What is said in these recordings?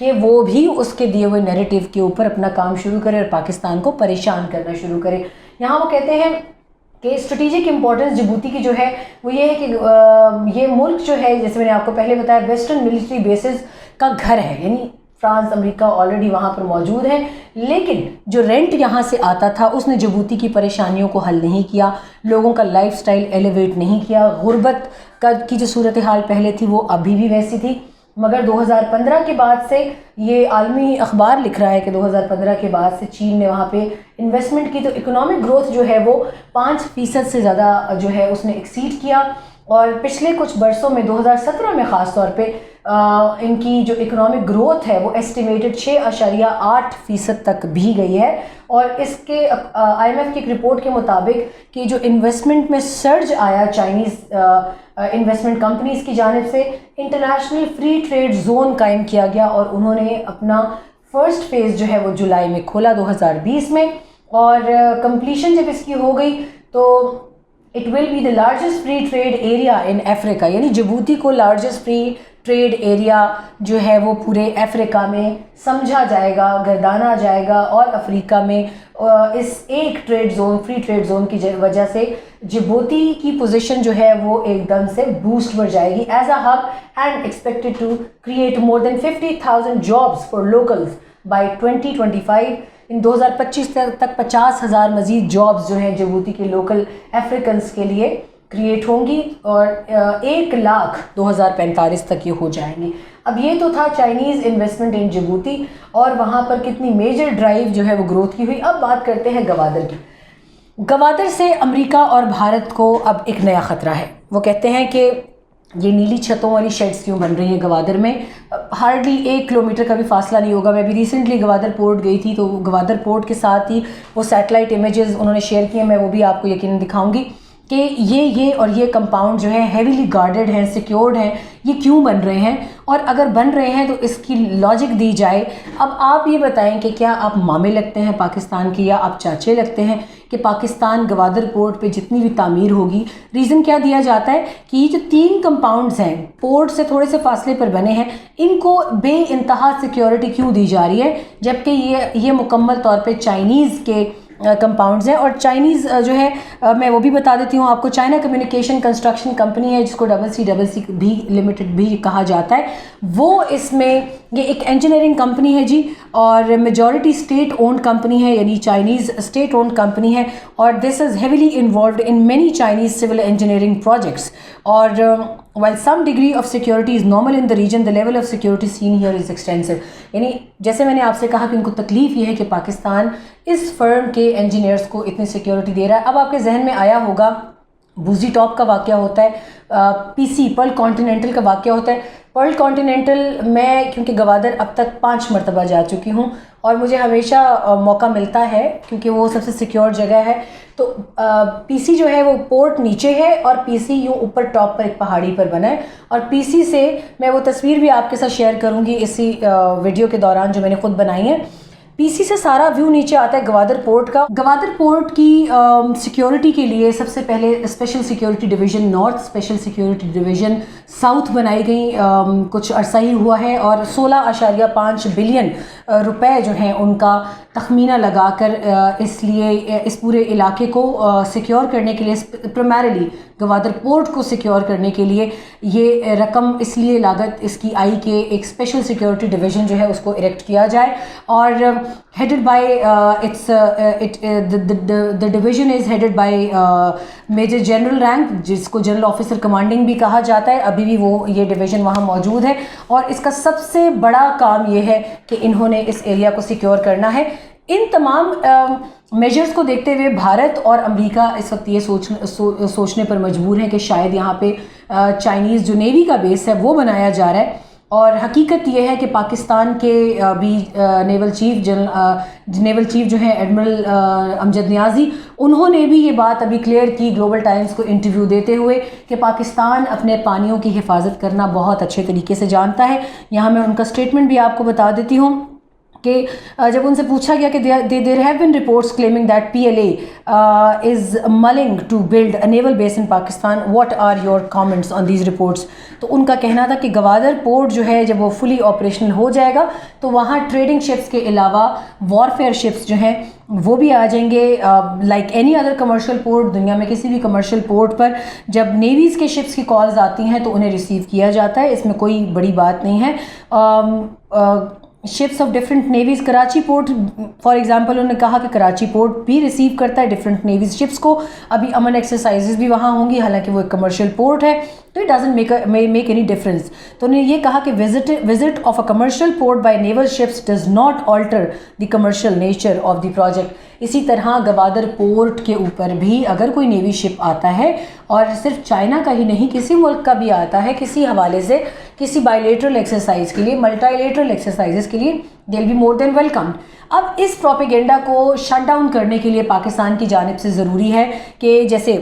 کہ وہ بھی اس کے دیے ہوئے نیریٹیو کے اوپر اپنا کام شروع کرے اور پاکستان کو پریشان کرنا شروع کرے. یہاں وہ کہتے ہیں کہ اسٹریٹجک امپورٹنس جبوتی کی جو ہے وہ یہ ہے کہ یہ ملک جو ہے جیسے میں نے آپ کو پہلے بتایا ویسٹرن ملٹری بیسز کا گھر ہے, یعنی فرانس امریکہ آلریڈی وہاں پر موجود ہیں, لیکن جو رینٹ یہاں سے آتا تھا اس نے جبوتی کی پریشانیوں کو حل نہیں کیا, لوگوں کا لائف سٹائل ایلیویٹ نہیں کیا, غربت کی جو صورتحال پہلے تھی وہ ابھی بھی ویسی تھی. مگر 2015 کے بعد سے یہ عالمی اخبار لکھ رہا ہے کہ 2015 کے بعد سے چین نے وہاں پہ انویسٹمنٹ کی تو اکنامک گروتھ جو ہے وہ 5% سے زیادہ جو ہے اس نے ایکسیڈ کیا. اور پچھلے کچھ برسوں میں 2017 میں خاص طور پہ ان کی جو اکنامک گروتھ ہے وہ ایسٹیمیٹڈ 6.8% تک بھی گئی ہے. اور اس کے آئی ایم ایف کی ایک رپورٹ کے مطابق کہ جو انویسٹمنٹ میں سرج آیا چائنیز انویسٹمنٹ کمپنیز کی جانب سے, انٹرنیشنل فری ٹریڈ زون قائم کیا گیا اور انہوں نے اپنا فرسٹ فیز جو ہے وہ جولائی میں کھولا 2020 میں, اور کمپلیشن جب اس کی ہو گئی تو it will be the largest free trade area in Africa, یعنی جبوتی کو لارجسٹ فری ٹریڈ ایریا جو ہے وہ پورے افریقہ میں سمجھا جائے گا, گردانا جائے گا, اور افریقہ میں اس ایک trade zone free trade zone کی وجہ سے جبوتی کی پوزیشن جو ہے وہ ایک دم سے بوسٹ بڑھ جائے گی as a hub, and expected to create more than 50,000 jobs for locals by 2025. In 2025 تک 50,000 مزید جابز جو ہیں جبوتی کے لوکل افریکنز کے لیے کریٹ ہوں گی, اور 1,00,000 2045 تک یہ ہو جائیں گے. اب یہ تو تھا چائنیز انویسٹمنٹ ان جبوتی اور وہاں پر کتنی میجر ڈرائیو جو ہے وہ گروتھ کی ہوئی. اب بات کرتے ہیں گوادر کی. گوادر سے امریکہ اور بھارت کو اب ایک نیا خطرہ ہے. وہ کہتے ہیں کہ یہ نیلی چھتوں والی شیڈز کیوں بن رہی ہیں گوادر میں, ہارڈلی 1 کلومیٹر کا بھی فاصلہ نہیں ہوگا. میں بھی ریسنٹلی گوادر پورٹ گئی تھی تو گوادر پورٹ کے ساتھ ہی وہ سیٹلائٹ امیجز انہوں نے شیئر کیے, میں وہ بھی آپ کو یقیناً دکھاؤں گی کہ یہ کمپاؤنڈ جو ہے ہیویلی گارڈڈ ہیں, سیکیورڈ ہیں. یہ کیوں بن رہے ہیں, اور اگر بن رہے ہیں تو اس کی لاجک دی جائے. اب آپ یہ بتائیں کہ کیا آپ مامے لگتے ہیں پاکستان کی یا آپ چاچے لگتے ہیں کہ پاکستان گوادر پورٹ پہ جتنی بھی تعمیر ہوگی, ریزن کیا دیا جاتا ہے کہ یہ جو 3 کمپاؤنڈز ہیں پورٹ سے تھوڑے سے فاصلے پر بنے ہیں, ان کو بے انتہا سیکیورٹی کیوں دی جا رہی ہے, جبکہ یہ مکمل طور پہ چائنیز کے کمپاؤنڈز ہیں. اور چائنیز جو ہے میں وہ بھی بتا دیتی ہوں آپ کو, چائنا کمیونیکیشن کنسٹرکشن کمپنی ہے جس کو CCC بھی لمیٹڈ بھی کہا جاتا ہے, وہ اس میں یہ ایک انجینئرنگ کمپنی ہے جی, اور میجورٹی اسٹیٹ اونڈ کمپنی ہے, یعنی چائنیز اسٹیٹ اونڈ کمپنی ہے, اور this is heavily involved in many Chinese civil engineering projects. اور while some degree of security is normal in the region, the level of security seen here is extensive. یعنی جیسے میں نے آپ سے کہا کہ ان کو تکلیف یہ ہے کہ پاکستان اس فرم کے انجینئرز کو اتنی سیکیورٹی دے رہا ہے. اب آپ کے ذہن میں آیا ہوگا بوزی ٹاپ کا واقعہ ہوتا ہے, PC پرل کانٹیننٹل کا واقعہ ہوتا ہے. پرل کانٹیننٹل میں کیونکہ گوادر اب تک 5 مرتبہ جا چکی ہوں اور مجھے ہمیشہ موقع ملتا ہے کیونکہ وہ سب سے سیکیور جگہ ہے. تو PC جو ہے وہ پورٹ نیچے ہے اور PC یوں اوپر ٹاپ پر ایک پہاڑی پر بنا ہے, اور PC سے میں وہ تصویر بھی آپ کے ساتھ شیئر کروں گی اسی ویڈیو کے دوران جو میں نے خود بنائی ہے. PC سے سارا ویو نیچے آتا ہے گوادر پورٹ کا. گوادر پورٹ کی سیکیورٹی کے لیے سب سے پہلے special security division north, special security division south بنائی گئی کچھ عرصہ ہی ہوا ہے, اور 16.5 بلین روپے جو ہیں ان کا تخمینہ لگا کر اس پورے علاقے کو سیکیور کرنے کے لیے, پرائمریلی گوادر پورٹ کو سیکیور کرنے کے لیے یہ رقم اس لیے لاگت اس کی آئی کہ ایک اسپیشل سیکیورٹی ڈویژن جو ہے اس کو اریکٹ کیا جائے. اور headed by the division is headed by major general rank, جس کو جنرل آفیسر کمانڈنگ بھی کہا جاتا ہے. ابھی بھی وہ یہ ڈویژن وہاں موجود ہے, اور اس کا سب سے بڑا کام یہ ہے کہ انہوں نے اس ایریا کو سیکیور کرنا ہے. ان تمام میجرز کو دیکھتے ہوئے بھارت اور امریکہ اس وقت یہ سوچنے پر مجبور ہیں کہ شاید یہاں پہ چائنیز جو نیوی کا بیس ہے وہ بنایا جا رہا ہے. اور حقیقت یہ ہے کہ پاکستان کے بھی نیول چیف جو ہیں ایڈمرل امجد نیازی, انہوں نے بھی یہ بات ابھی کلیئر کی گلوبل ٹائمز کو انٹرویو دیتے ہوئے کہ پاکستان اپنے پانیوں کی حفاظت کرنا بہت اچھے طریقے سے جانتا ہے. یہاں میں ان کا سٹیٹمنٹ بھی آپ کو بتا دیتی ہوں کہ جب ان سے پوچھا گیا کہ there have been reports claiming that PLA is mulling to build a naval base in Pakistan, what are your comments on these reports؟ تو ان کا کہنا تھا کہ گوادر پورٹ جو ہے جب وہ فلی آپریشنل ہو جائے گا تو وہاں ٹریڈنگ شپس کے علاوہ وارفیئر شپس جو ہیں وہ بھی آ جائیں گے. Like any other commercial port, دنیا میں کسی بھی کمرشل پورٹ پر جب نیویز کے شپس کی کالز آتی ہیں تو انہیں ریسیو کیا جاتا ہے، اس میں کوئی بڑی بات نہیں ہے. Ships of different navies, Karachi port for example انہوں نے کہا کہ کراچی پورٹ بھی ریسیو کرتا ہے ڈفرینٹ نیویز شپس کو. ابھی امن ایکسرسائزز بھی وہاں ہوں گی، حالانکہ وہ ایک کمرشل پورٹ ہے، تو it doesn't make any difference. تو انہوں نے یہ کہا کہ visit of a commercial port by naval ships does not alter the commercial nature of the project. اسی طرح گوادر پورٹ کے اوپر بھی اگر کوئی نیوی شپ آتا ہے، اور صرف چائنا کا ہی نہیں کسی ملک کا بھی آتا ہے کسی حوالے سے، کسی بائیلیٹرل ایکسرسائز کے لیے، ملٹی لیٹرل ایکسرسائزز کے لیے، دے will be more then welcomed. اب اس پروپیگنڈا کو شٹ ڈاؤن کرنے کے لیے پاکستان کی جانب سے ضروری ہے کہ جیسے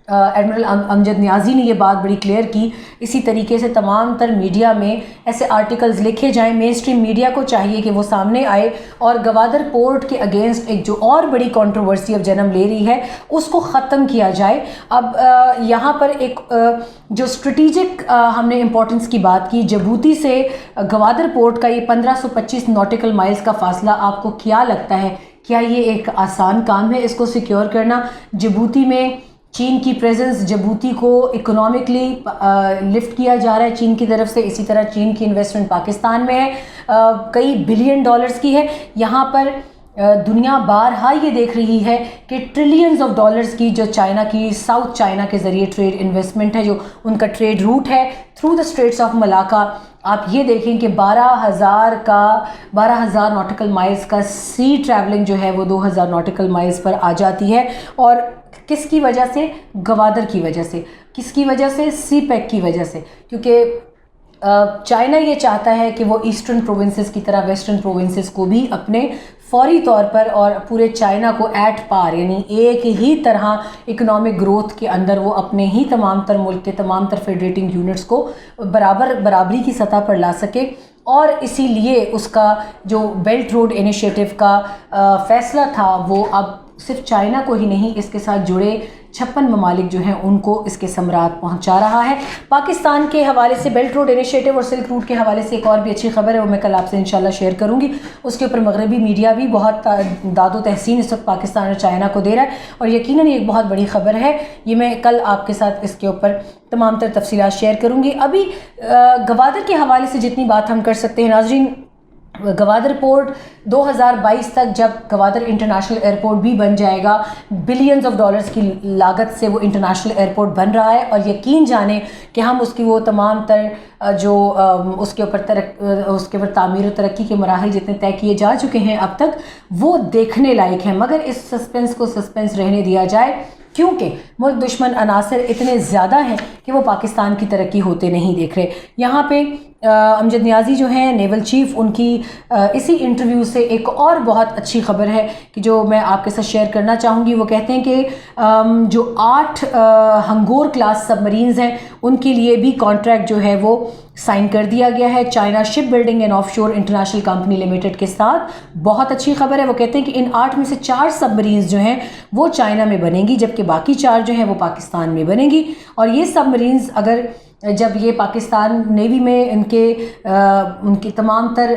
ایڈمرل امجد نیازی نے یہ بات بڑی کلیئر کی، اسی طریقے سے تمام تر میڈیا میں ایسے آرٹیکلز لکھے جائیں. مین اسٹریم میڈیا کو چاہیے کہ وہ سامنے آئے اور گوادر پورٹ کے اگینسٹ ایک جو اور بڑی کنٹروورسی اب جنم لے رہی ہے اس کو ختم کیا جائے. اب یہاں پر ایک جو اسٹریٹجک ہم نے امپورٹنس کی بات کی، جبوتی سے گوادر پورٹ کا یہ 1525 ناٹیکل مائلز کا فاصلہ، آپ کو کیا لگتا ہے کیا یہ ایک آسان کام ہے اس کو سیکیور کرنا؟ جبوتی میں چین کی پریزنس، جبوتی کو اکنامکلی لفٹ کیا جا رہا ہے چین کی طرف سے، اسی طرح چین کی انویسٹمنٹ پاکستان میں ہے، کئی بلین ڈالرز کی ہے. یہاں پر دنیا بارہا یہ دیکھ رہی ہے کہ ٹریلینز آف ڈالرز کی جو چائنا کی ساؤتھ چائنا کے ذریعے ٹریڈ انویسٹمنٹ ہے، جو ان کا ٹریڈ روٹ ہے through the streets of Malacca. آپ یہ دیکھیں کہ 12,000 ناٹیکل مائلز کا سی ٹریولنگ جو ہے وہ 2,000 ناٹیکل مائلز پر آ جاتی ہے. اور کس کی وجہ سے؟ گوادر کی وجہ سے. کس کی وجہ سے؟ سی پیک کی وجہ سے. کیونکہ چائنا یہ چاہتا ہے کہ وہ ایسٹرن پروونسز کی طرح ویسٹرن پروونسز کو بھی اپنے فوری طور پر اور پورے چائنا کو ایٹ پار، یعنی ایک ہی طرح اکنامک گروتھ کے اندر وہ اپنے ہی تمام تر ملک کے تمام تر فیڈریٹنگ یونٹس کو برابری کی سطح پر لا سکے. اور اسی لیے اس کا جو بیلٹ روڈ انیشیٹو کا فیصلہ تھا وہ اب صرف چائنا کو ہی نہیں، اس کے ساتھ جڑے 56 ممالک جو ہیں ان کو اس کے ثمرات پہنچا رہا ہے. پاکستان کے حوالے سے بیلٹ روڈ انیشیٹو اور سلک روٹ کے حوالے سے ایک اور بھی اچھی خبر ہے، وہ میں کل آپ سے انشاءاللہ شیئر کروں گی. اس کے اوپر مغربی میڈیا بھی بہت داد و تحسین اس وقت پاکستان اور چائنا کو دے رہا ہے، اور یقیناً ایک بہت بڑی خبر ہے. یہ میں کل آپ کے ساتھ اس کے اوپر تمام تر تفصیلات شیئر کروں گی. ابھی گوادر کے حوالے سے جتنی بات ہم کر سکتے ہیں ناظرین، گوادر پورٹ 2022 تک جب گوادر انٹرنیشنل ایئرپورٹ بھی بن جائے گا، بلینز آف ڈالرز کی لاگت سے وہ انٹرنیشنل ایئرپورٹ بن رہا ہے، اور یقین جانیں کہ ہم اس کی وہ تمام تر جو اس کے اوپر تعمیر و ترقی کے مراحل جتنے طے کیے جا چکے ہیں اب تک، وہ دیکھنے لائق ہیں. مگر اس سسپنس کو سسپنس رہنے دیا جائے، کیونکہ ملک دشمن عناصر اتنے زیادہ ہیں کہ وہ پاکستان کی ترقی ہوتے نہیں دیکھ رہے. یہاں پہ امجد نیازی جو ہیں نیول چیف، ان کی اسی انٹرویو سے ایک اور بہت اچھی خبر ہے کہ جو میں آپ کے ساتھ شیئر کرنا چاہوں گی. وہ کہتے ہیں کہ جو 8 ہنگور کلاس سب مرینز ہیں ان کے لیے بھی کانٹریکٹ جو ہے وہ سائن کر دیا گیا ہے China ship building and of شور انٹرنیشنل کمپنی لمیٹڈ کے ساتھ. بہت اچھی خبر ہے. وہ کہتے ہیں کہ ان 8 میں سے 4 سب مرینز جو ہیں وہ چائنا میں بنیں گی، جبکہ باقی 4 جو ہیں وہ پاکستان میں بنیں گی. اور یہ سب مرینز اگر جب یہ پاکستان نیوی میں ان کی تمام تر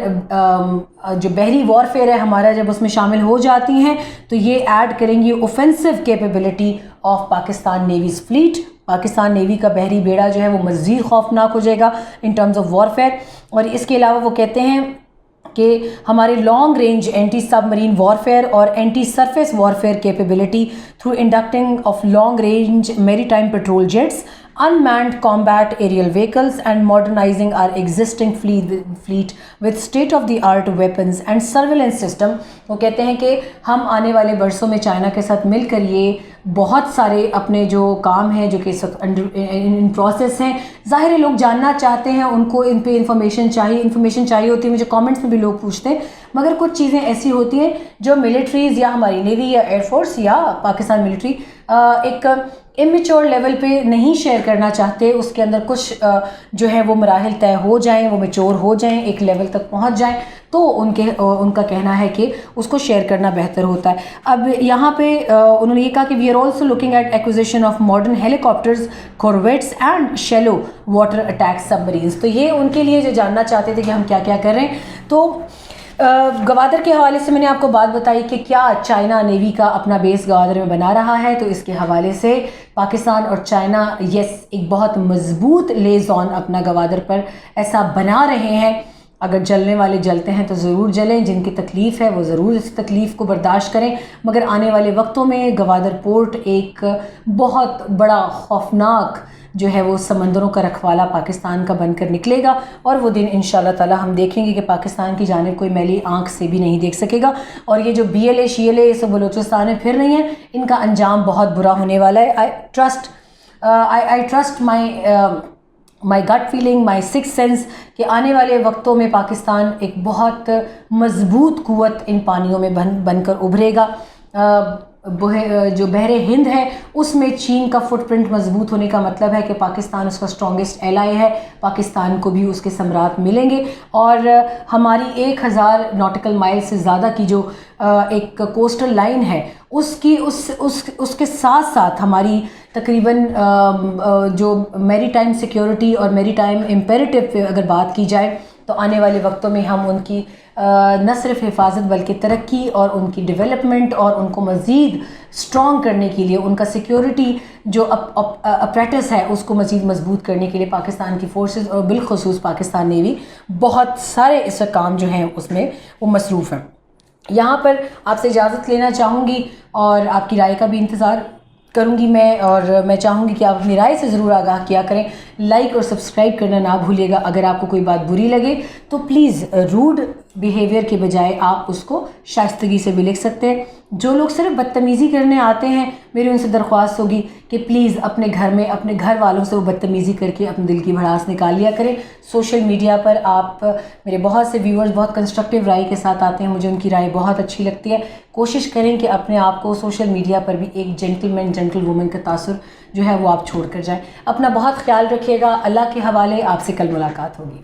جو بحری وارفیئر ہے ہمارا جب اس میں شامل ہو جاتی ہیں تو یہ ایڈ کریں گی offensive capability of Pakistan navies fleet. Pakistan navy کا بحری بیڑا جو ہے وہ مزید خوفناک ہو جائے گا ان ٹرمز آف وارفیئر. اور اس کے علاوہ وہ کہتے ہیں کہ ہمارے long range anti submarine warfare اور anti surface warfare capability through inducting of long range maritime patrol jets, unmanned combat aerial vehicles and modernizing our existing fleet with state-of-the-art weapons and surveillance system. وہ کہتے ہیں کہ ہم آنے والے برسوں میں چائنا کے ساتھ مل کر یہ بہت سارے اپنے جو کام ہیں جو کہ اس وقت ان پروسیس ہیں. ظاہر ہے لوگ جاننا چاہتے ہیں, ان کو ان پہ انفارمیشن چاہیے ہوتی ہے. مجھے کامنٹس میں بھی لوگ پوچھتے ہیں, مگر کچھ چیزیں ایسی ہوتی ہیں جو ملٹریز یا ہماری نیوی یا ایئر فورس یا پاکستان ملٹری ایک امیچور لیول پہ نہیں شیئر کرنا چاہتے. اس کے اندر کچھ جو ہے وہ مراحل طے ہو جائیں, وہ میچور ہو جائیں, ایک لیول تک پہنچ جائیں, تو ان کا کہنا ہے کہ اس کو شیئر کرنا بہتر ہوتا ہے. اب یہاں پہ انہوں نے یہ کہا کہ we are also looking at acquisition of modern helicopters, corvettes and shallow water attack submarines. تو یہ ان کے لیے جو جاننا چاہتے تھے کہ ہم کیا کیا کر رہے ہیں. تو گوادر کے حوالے سے میں نے آپ کو بات بتائی کہ کیا چائنا نیوی کا اپنا بیس گوادر میں بنا رہا ہے. تو اس کے حوالے سے پاکستان اور چائنا ایک بہت مضبوط لیزون اپنا گوادر پر ایسا بنا رہے ہیں. اگر جلنے والے جلتے ہیں تو ضرور جلیں, جن کی تکلیف ہے وہ ضرور اس تکلیف کو برداشت کریں. مگر آنے والے وقتوں میں گوادر پورٹ ایک بہت بڑا خوفناک جو ہے وہ سمندروں کا رکھوالا پاکستان کا بن کر نکلے گا, اور وہ دن انشاءاللہ تعالی ہم دیکھیں گے کہ پاکستان کی جانب کوئی میلی آنکھ سے بھی نہیں دیکھ سکے گا. اور یہ جو BLA شیلے یہ سب بلوچستان میں پھر نہیں ہیں, ان کا انجام بہت برا ہونے والا ہے. I trust my gut feeling, my sixth sense کہ آنے والے وقتوں میں پاکستان ایک بہت مضبوط قوت ان پانیوں میں بن کر ابھرے گا. جو بحر ہند ہے اس میں چین کا فٹ پرنٹ مضبوط ہونے کا مطلب ہے کہ پاکستان اس کا اسٹرانگسٹ ایلائی ہے. پاکستان کو بھی اس کے ثمرات ملیں گے, اور ہماری 1000 ناٹیکل مائل سے زیادہ کی جو ایک کوسٹل لائن ہے اس کے ساتھ ساتھ ہماری تقریباً جو میری ٹائم سیکیورٹی اور میری ٹائم امپیریٹو پہ اگر بات کی جائے تو آنے والے وقتوں میں ہم ان کی نہ صرف حفاظت بلکہ ترقی اور ان کی ڈیولپمنٹ اور ان کو مزید سٹرونگ کرنے کے لیے, ان کا سیکیورٹی جو اپریٹس ہے اس کو مزید مضبوط کرنے کے لیے پاکستان کی فورسز اور بالخصوص پاکستان نیوی بہت سارے اس کام جو ہیں اس میں وہ مصروف ہیں. یہاں پر آپ سے اجازت لینا چاہوں گی اور آپ کی رائے کا بھی انتظار کروں گی میں, اور میں چاہوں گی کہ آپ اپنی رائے سے ضرور آگاہ کیا کریں. لائک اور سبسکرائب کرنا نہ بھولیے گا. اگر آپ کو کوئی بات بری لگے تو پلیز روڈ بیہیویئر کے بجائے آپ اس کو شائستگی سے بھی لکھ سکتے ہیں. جو لوگ صرف بدتمیزی کرنے آتے ہیں, میری ان سے درخواست ہوگی کہ پلیز اپنے گھر میں اپنے گھر والوں سے وہ بدتمیزی کر کے اپنے دل کی بھڑاس نکال لیا کریں. سوشل میڈیا پر آپ میرے بہت سے ویورز بہت کنسٹرکٹیو رائے کے ساتھ آتے ہیں, مجھے ان کی رائے بہت اچھی لگتی ہے. کوشش کریں کہ اپنے آپ کو سوشل میڈیا پر بھی ایک جنٹل وومن کا تاثر جو ہے وہ آپ چھوڑ کر جائیں. اپنا بہت خیال رکھیے گا. اللہ کے حوالے, آپ سے کل ملاقات ہوگی.